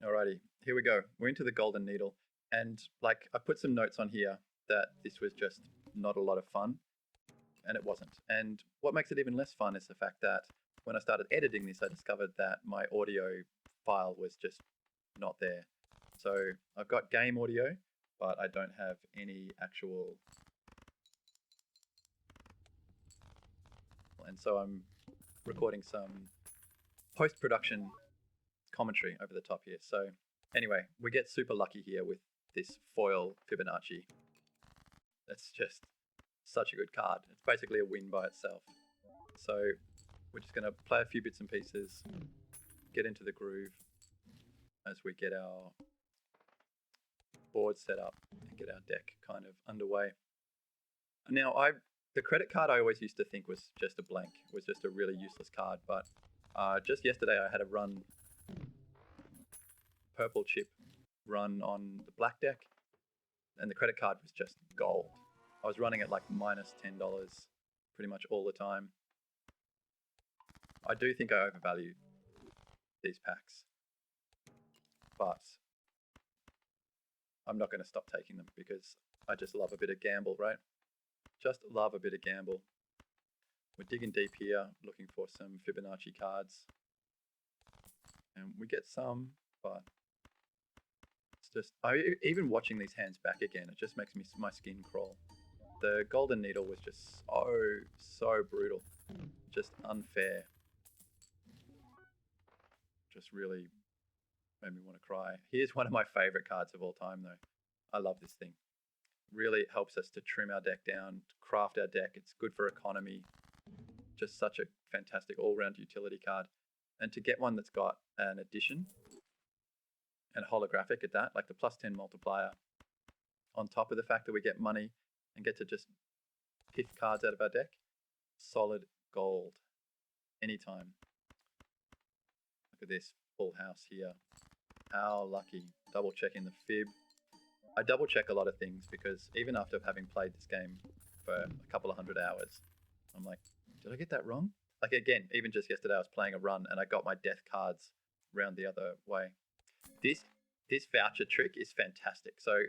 Alrighty, here we go. We're into the Golden Needle. And like, I put some notes on here that this was just not a lot of fun, and it wasn't. And what makes it even less fun is the fact that when I started editing this, I discovered that my audio file was just not there. So I've got game audio, but I don't have any actual. And so I'm recording some post-production commentary over the top here. So anyway, we get super lucky here with this foil Fibonacci. That's just such a good card. It's basically a win by itself. So we're just going to play a few bits and pieces, get into the groove as we get our board set up and get our deck kind of underway. Now, the credit card I always used to think was just a blank, was just a really useless card, but just yesterday I had a run, purple chip run on the black deck, and the credit card was just gold. I was running at like minus $10 pretty much all the time. I do think I overvalue these packs, but I'm not going to stop taking them because I just love a bit of gamble, right? Just love a bit of gamble. We're digging deep here, looking for some Fibonacci cards. And we get some, but it's just, even watching these hands back again, it just makes my skin crawl. The Golden Needle was just so brutal, just unfair. Just really made me want to cry. Here's one of my favorite cards of all time though. I love this thing. Really helps us to trim our deck down, to craft our deck. It's good for economy. Just such a fantastic all-round utility card. And to get one that's got an addition and holographic at that, like the +10 multiplier, on top of the fact that we get money and get to just piff cards out of our deck, solid gold anytime. Look at this full house here. How lucky. Double checking the fib. I double check a lot of things because even after having played this game for a couple of 100 hours, I'm like, did I get that wrong? Like again, even just yesterday I was playing a run and I got my death cards round the other way. This voucher trick is fantastic. So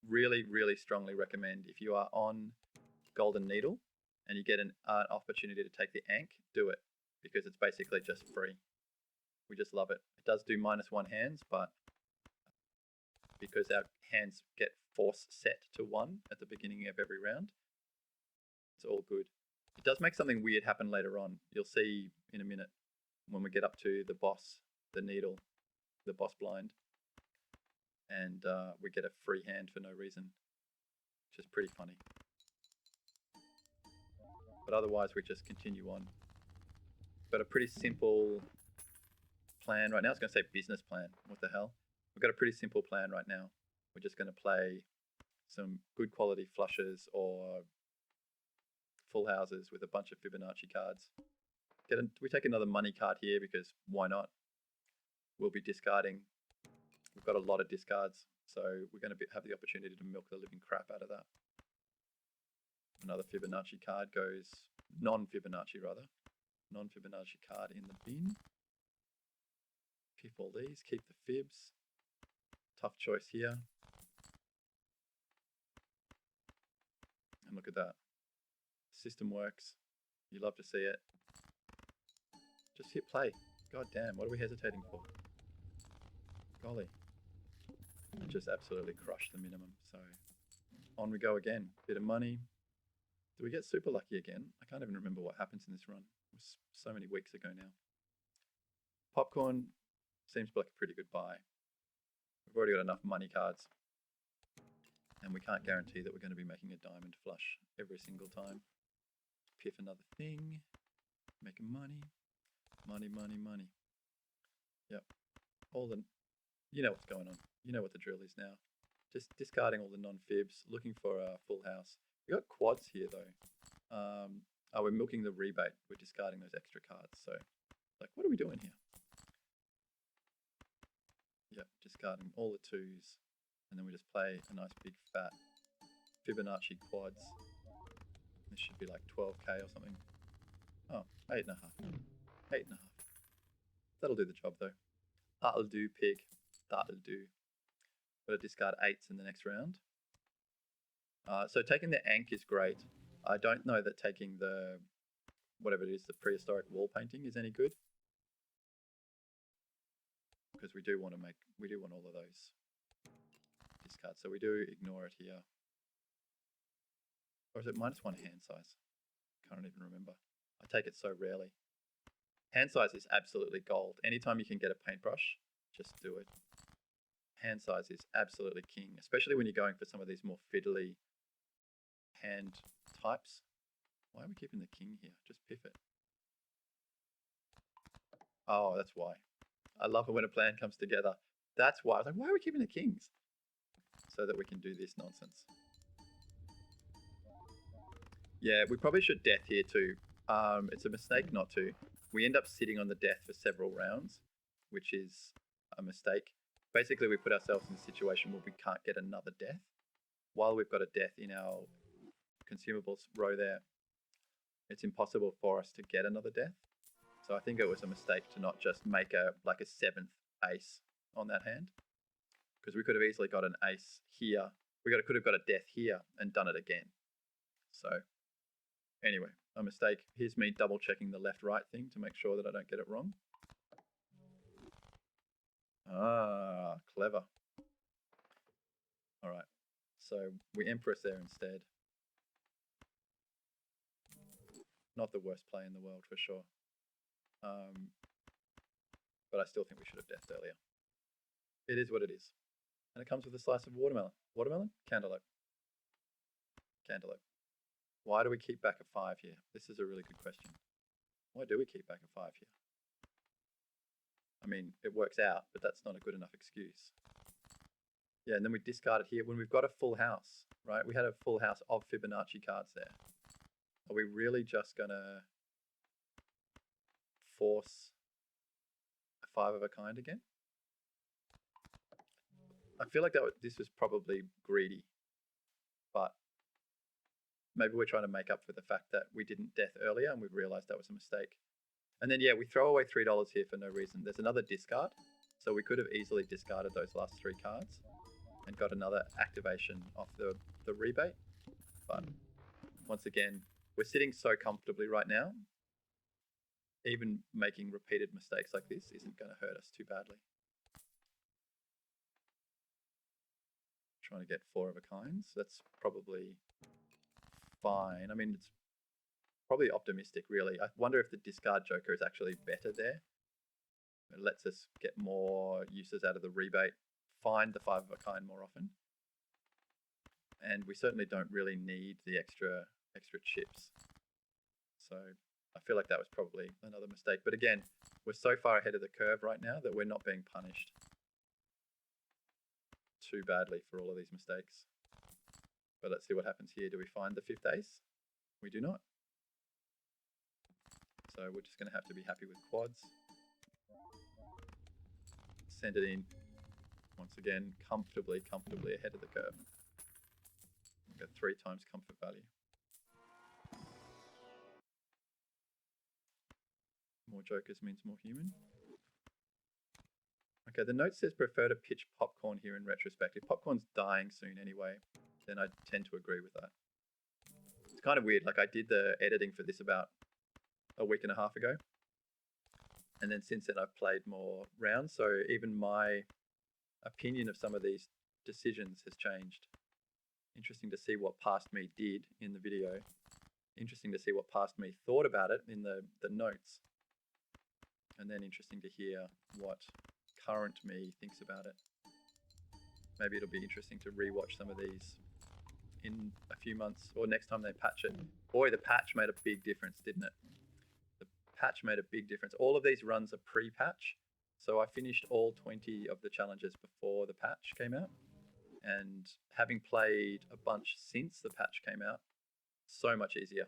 really, really strongly recommend if you are on Golden Needle and you get an opportunity to take the Ankh, do it because it's basically just free. We just love it. It does do -1 hands, but because our hands get force set to 1 at the beginning of every round, it's all good. It does make something weird happen later on. You'll see in a minute when we get up to the boss, the needle, the boss blind, and we get a free hand for no reason, which is pretty funny. But otherwise, we just continue on. Got a pretty simple plan right now. I was going to say business plan. What the hell? We've got a pretty simple plan right now. We're just going to play some good quality flushes or full houses with a bunch of Fibonacci cards. We take another money card here because why not? We'll be discarding. We've got a lot of discards, so we're going to have the opportunity to milk the living crap out of that. Another Fibonacci card goes, non-Fibonacci rather. Non-Fibonacci card in the bin. Piff all these, keep the fibs. Tough choice here. And look at that. System works. You love to see it. Just hit play. God damn, what are we hesitating for? Golly. And just absolutely crush the minimum. So on we go again. Bit of money. Do we get super lucky again? I can't even remember what happens in this run. It was so many weeks ago now. Popcorn seems like a pretty good buy. We've already got enough money cards. And we can't guarantee that we're going to be making a diamond flush every single time. Piff another thing. Making money. Money, money, money. Yep. You know what's going on. You know what the drill is now. Just discarding all the non-fibs. Looking for a full house. We got quads here though. We're milking the rebate. We're discarding those extra cards. So, like, what are we doing here? Yep, discarding all the 2s, and then we just play a nice big fat Fibonacci quads. This should be like 12k or something. Oh, 8.5. 8.5. That'll do the job though. That'll do, pig. that'll do. Got to discard 8s in the next round. So taking the Ankh is great. I don't know that taking the, whatever it is, the prehistoric wall painting is any good. Because we do want all of those discards. So we do ignore it here. Or is it -1 hand size? Can't even remember. I take it so rarely. Hand size is absolutely gold. Anytime you can get a paintbrush, just do it. Hand size is absolutely king, especially when you're going for some of these more fiddly hand types. Why are we keeping the king here? Just piff it. Oh, that's why. I love it when a plan comes together. That's why. I was like, why are we keeping the kings? So that we can do this nonsense. Yeah, we probably should death here too. It's a mistake not to. We end up sitting on the death for several rounds, which is a mistake. Basically, we put ourselves in a situation where we can't get another death. While we've got a death in our consumables row there, it's impossible for us to get another death. So I think it was a mistake to not just make a 7th ace on that hand, because we could have easily got an ace here. Could have got a death here and done it again. So anyway, a mistake. Here's me double checking the left-right thing to make sure that I don't get it wrong. Ah, clever. All right, so we Empress there instead. Not the worst play in the world for sure. But I still think we should have deathed earlier. It is what it is. And it comes with a slice of watermelon. Watermelon? Cantaloupe. Cantaloupe. Why do we keep back a 5 here? This is a really good question. Why do we keep back a 5 here? I mean, it works out, but that's not a good enough excuse. Yeah, and then we discard it here when we've got a full house, right? We had a full house of Fibonacci cards there. Are we really just gonna force a 5 of a kind again? I feel like this was probably greedy, but maybe we're trying to make up for the fact that we didn't death earlier and we've realized that was a mistake. And then, yeah, we throw away $3 here for no reason. There's another discard, so we could have easily discarded those last 3 cards and got another activation off the rebate. But once again, we're sitting so comfortably right now. Even making repeated mistakes like this isn't going to hurt us too badly. Trying to get 4 of a kinds. That's probably fine. I mean, it's probably optimistic, really. I wonder if the discard joker is actually better there. It lets us get more uses out of the rebate, find the 5 of a kind more often. And we certainly don't really need the extra chips. So I feel like that was probably another mistake. But again, we're so far ahead of the curve right now that we're not being punished too badly for all of these mistakes. But let's see what happens here. Do we find the 5th ace? We do not. So we're just going to have to be happy with quads. Send it in. Once again, comfortably ahead of the curve. We've got 3 times comfort value. More jokers means more human. Okay, the note says prefer to pitch popcorn here in retrospect. If popcorn's dying soon anyway, then I tend to agree with that. It's kind of weird. Like I did the editing for this about a week and a half ago. And then since then I've played more rounds. So even my opinion of some of these decisions has changed. Interesting to see what past me did in the video. Interesting to see what past me thought about it in the notes. And then interesting to hear what current me thinks about it. Maybe it'll be interesting to rewatch some of these in a few months or next time they patch it. Boy, the patch made a big difference, didn't it? The patch made a big difference. All of these runs are pre-patch. So I finished all 20 of the challenges before the patch came out. And having played a bunch since the patch came out, so much easier.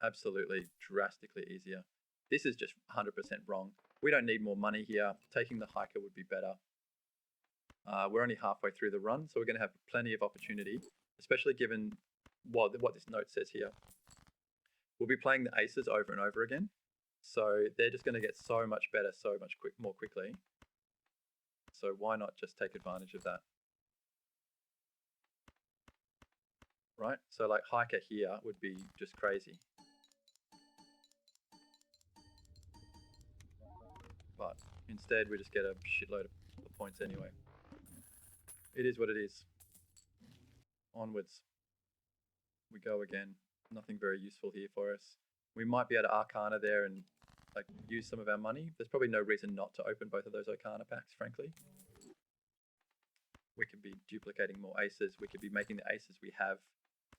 Absolutely drastically easier. This is just 100% wrong. We don't need more money here. Taking the hiker would be better. We're only halfway through the run, so we're going to have plenty of opportunity, especially given what this note says here. We'll be playing the aces over and over again, so they're just going to get so much better, so much more quickly. So why not just take advantage of that, right? So like hiker here would be just crazy. But instead we just get a shitload of points anyway. It is what it is. Onwards. We go again. Nothing very useful here for us. We might be able to Arcana there and like use some of our money. There's probably no reason not to open both of those Arcana packs, frankly. We could be duplicating more aces. We could be making the aces we have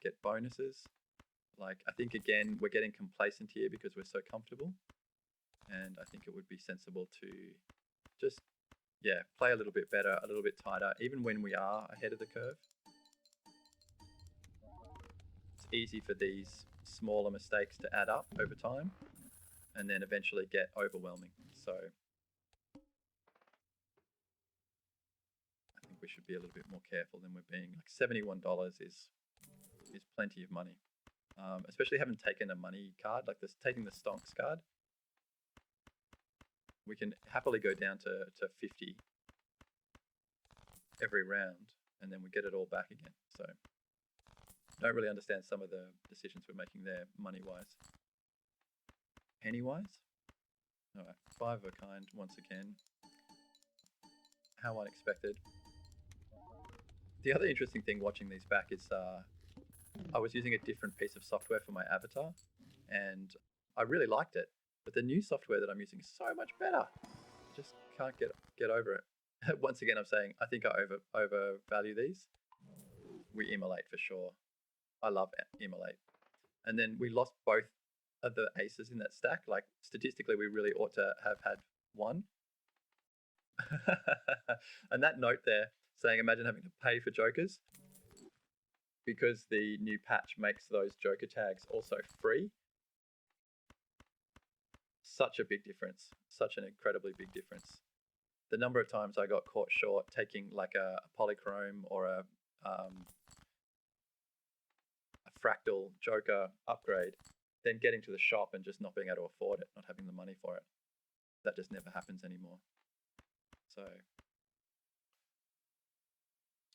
get bonuses. Like, I think, again, we're getting complacent here because we're so comfortable. And I think it would be sensible to just, yeah, play a little bit better, a little bit tighter, even when we are ahead of the curve. It's easy for these smaller mistakes to add up over time and then eventually get overwhelming. So I think we should be a little bit more careful than we're being. Like $71 is plenty of money, especially having taken a money card like this, taking the stonks card. We can happily go down to 50 every round, and then we get it all back again. So I don't really understand some of the decisions we're making there, money-wise. Penny-wise? All right, 5 of a kind once again. How unexpected. The other interesting thing watching these back is I was using a different piece of software for my avatar, and I really liked it. But the new software that I'm using is so much better. Just can't get over it. Once again, I'm saying I think I overvalue these. We immolate for sure. I love immolate. And then we lost both of the aces in that stack. Like statistically, we really ought to have had one. And that note there saying, imagine having to pay for jokers, because the new patch makes those joker tags also free. Such a big difference, such an incredibly big difference. The number of times I got caught short taking like a polychrome or a fractal joker upgrade, then getting to the shop and just not being able to afford it, not having the money for it. That just never happens anymore. So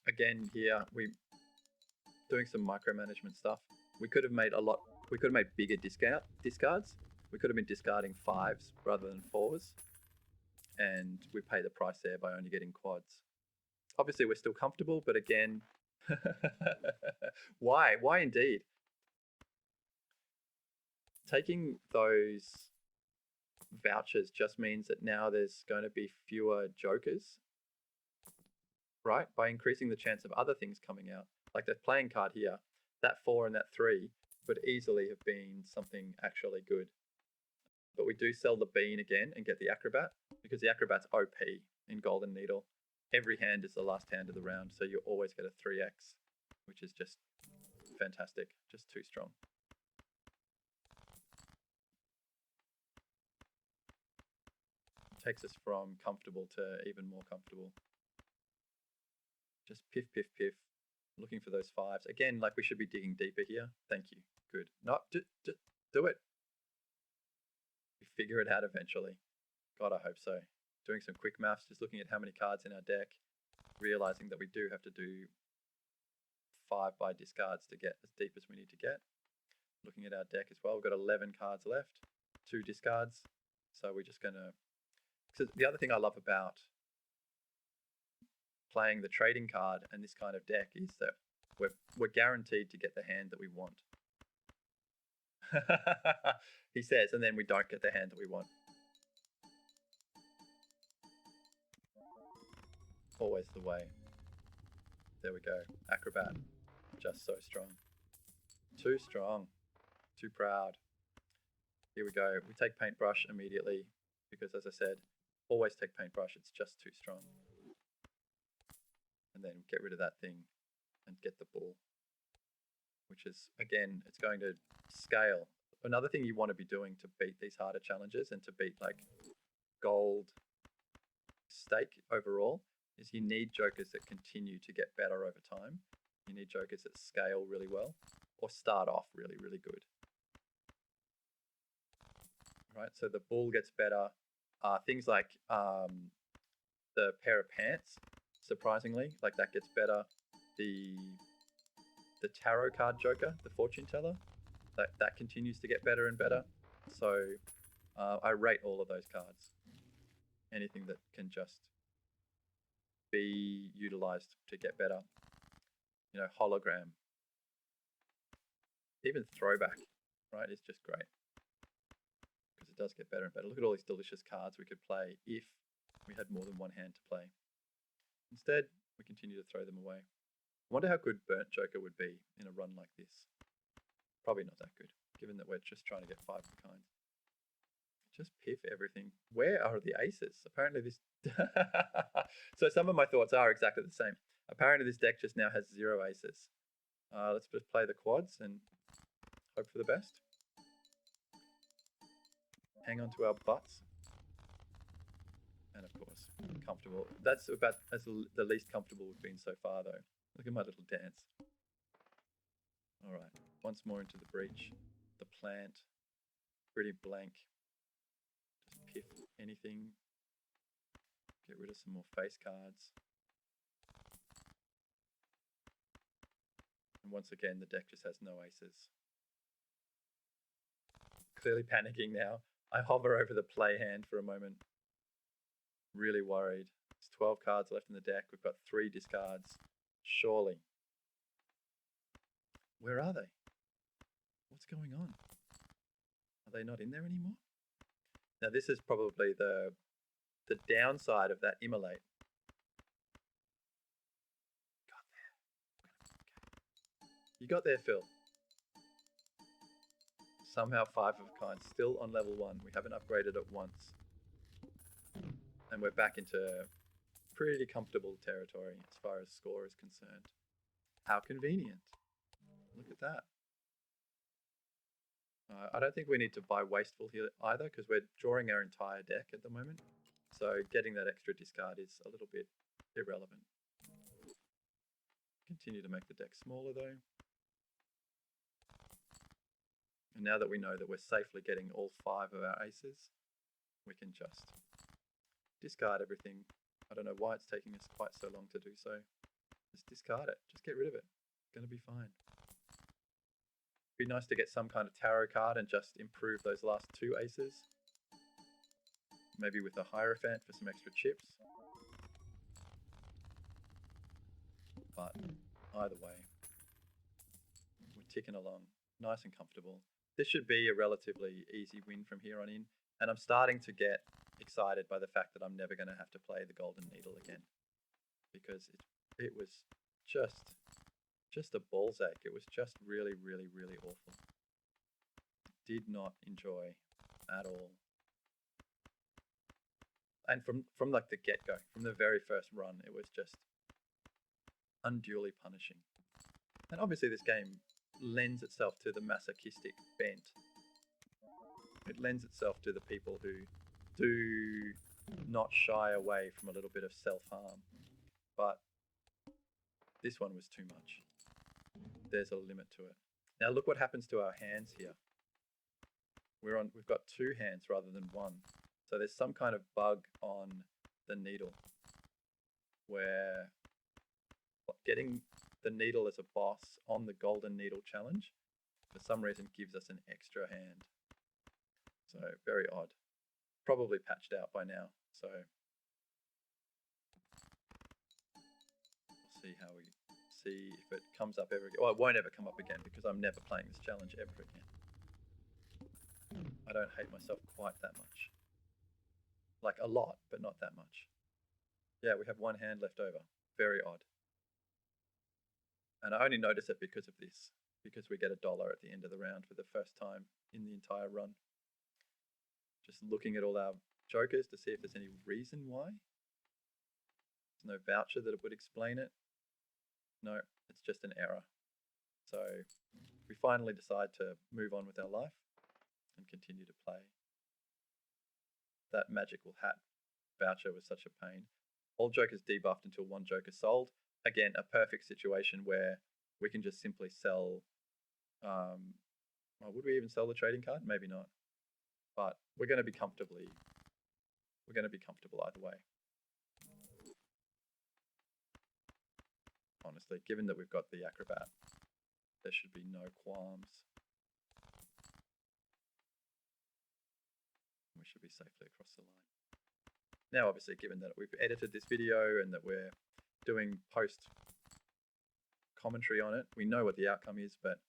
again, here we doing some micromanagement stuff. We could have made bigger discards. We could have been discarding 5s rather than 4s, and we pay the price there by only getting quads. Obviously, we're still comfortable, but again, why? Why indeed? Taking those vouchers just means that now there's going to be fewer jokers, right? By increasing the chance of other things coming out. Like the playing card here, that 4 and that 3 could easily have been something actually good. But we do sell the bean again and get the acrobat, because the acrobat's OP in Golden Needle. Every hand is the last hand of the round, so you always get a 3x, which is just fantastic, just too strong. It takes us from comfortable to even more comfortable. Just piff, piff, piff. Looking for those 5s. Again, like we should be digging deeper here. Thank you. Good. No, do it. We figure it out eventually. God, I hope so. Doing some quick maths, just looking at how many cards in our deck, realizing that we do have to do 5 by discards to get as deep as we need to get. Looking at our deck as well, we've got 11 cards left, 2 discards. So we're just gonna. So the other thing I love about playing the trading card and this kind of deck is that we're guaranteed to get the hand that we want. He says, and then we don't get the hand that we want. Always the way. There we go. Acrobat. Just so strong. Too strong. Too proud. Here we go. We take paintbrush immediately because, as I said, always take paintbrush. It's just too strong. And then get rid of that thing and get the bull, which is, again, it's going to scale. Another thing you want to be doing to beat these harder challenges and to beat like gold stake overall is you need jokers that continue to get better over time. You need jokers that scale really well or start off really, really good. Right, so the bull gets better. Things like the pair of pants, surprisingly, like that gets better. The tarot card joker, the fortune teller, that continues to get better and better. So I rate all of those cards. Anything that can just be utilized to get better. You know, hologram, even throwback, right, is just great because it does get better and better. Look at all these delicious cards we could play if we had more than one hand to play. Instead, we continue to throw them away. I wonder how good Burnt Joker would be in a run like this. Probably not that good, given that we're just trying to get 5 of a kind. Just piff everything. Where are the aces? Apparently this... So some of my thoughts are exactly the same. Apparently this deck just now has 0 aces. Let's just play the quads and hope for the best. Hang on to our butts. And of course, comfortable. That's about as the least comfortable we've been so far though. Look at my little dance. All right, once more into the breach. The plant, pretty blank. Just piff anything. Get rid of some more face cards. And once again, the deck just has no aces. Clearly panicking now. I hover over the play hand for a moment. Really worried. There's 12 cards left in the deck. We've got 3 discards. Surely. Where are they? What's going on? Are they not in there anymore? Now this is probably the downside of that immolate. Got there. You got there, Phil. Somehow 5 of a kind, still on level 1. We haven't upgraded it once. And we're back into pretty comfortable territory as far as score is concerned. How convenient. Look at that. I don't think we need to buy Wasteful here either because we're drawing our entire deck at the moment. So getting that extra discard is a little bit irrelevant. Continue to make the deck smaller though. And now that we know that we're safely getting all 5 of our aces, we can just discard everything. I don't know why it's taking us quite so long to do so. Just discard it. Just get rid of it. It's going to be fine. Be nice to get some kind of tarot card and just improve those last 2 aces. Maybe with a Hierophant for some extra chips. But either way, we're ticking along nice and comfortable. This should be a relatively easy win from here on in. And I'm starting to get excited by the fact that I'm never going to have to play the Golden Needle again. Because it was just a ball's ache. It was just really, really, really awful. Did not enjoy at all. And from like the get-go, from the very first run, it was just unduly punishing. And obviously this game lends itself to the masochistic bent. It lends itself to the people who do not shy away from a little bit of self-harm. But this one was too much. There's a limit to it. Now look what happens to our hands here. We've got 2 hands rather than 1. So there's some kind of bug on the needle where getting the needle as a boss on the Golden Needle challenge for some reason gives us an extra hand. So very odd. Probably patched out by now. So we'll see how we see if it comes up ever again. Well, it won't ever come up again because I'm never playing this challenge ever again. I don't hate myself quite that much. Like a lot, but not that much. Yeah, we have 1 hand left over. Very odd. And I only notice it because of this. Because we get $1 at the end of the round for the first time in the entire run. Just looking at all our jokers to see if there's any reason why. There's no voucher that would explain it. No, it's just an error. So we finally decide to move on with our life and continue to play. That magical hat voucher was such a pain. All jokers debuffed until 1 joker sold. Again, a perfect situation where we can just simply sell. Well, would we even sell the trading card? Maybe not. But we're going to be comfortable either way. honestly. Given that we've got the acrobat, there should be no qualms. We should be safely across the line. Now, obviously, given that we've edited this video and that we're doing post commentary on it, we know what the outcome is, but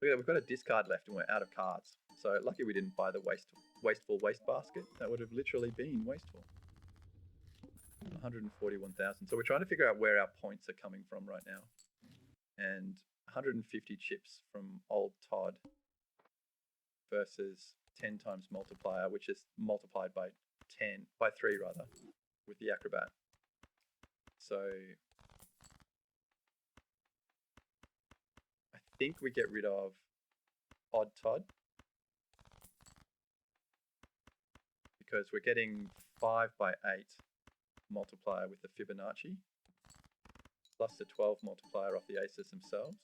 look at that, we've got a discard left and we're out of cards. So lucky we didn't buy the wasteful waste basket. That would have literally been wasteful. 141,000. So we're trying to figure out where our points are coming from right now. And 150 chips from old Todd versus 10 times multiplier, which is multiplied by 3 rather, with the acrobat. So I think we get rid of odd Todd because we're getting 5 by 8 multiplier with the Fibonacci plus the 12 multiplier off the aces themselves.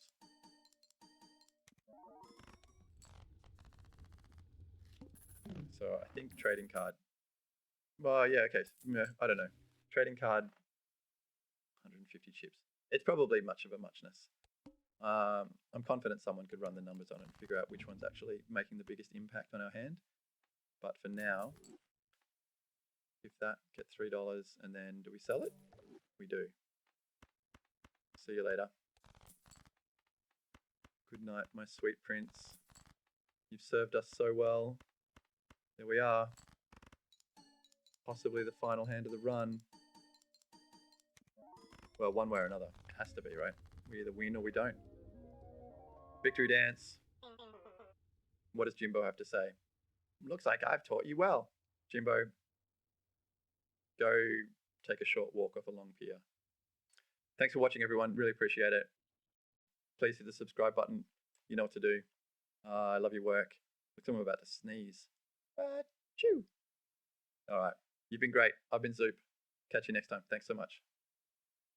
So I think trading card. Well, yeah, okay. I don't know. Trading card, 150 chips. It's probably much of a muchness. I'm confident someone could run the numbers on it and figure out which one's actually making the biggest impact on our hand. But for now, if that, get $3, and then do we sell it? We do. See you later. Good night, my sweet prince. You've served us so well. There we are. Possibly the final hand of the run. Well, one way or another. It has to be, right? We either win or we don't. Victory dance. What does Jimbo have to say? Looks like I've taught you well. Jimbo, go take a short walk off a long pier. Thanks for watching, everyone. Really appreciate it. Please hit the subscribe button. You know what to do. I love your work. Looks like I'm about to sneeze. Achoo. All right. You've been great. I've been Zoop. Catch you next time. Thanks so much.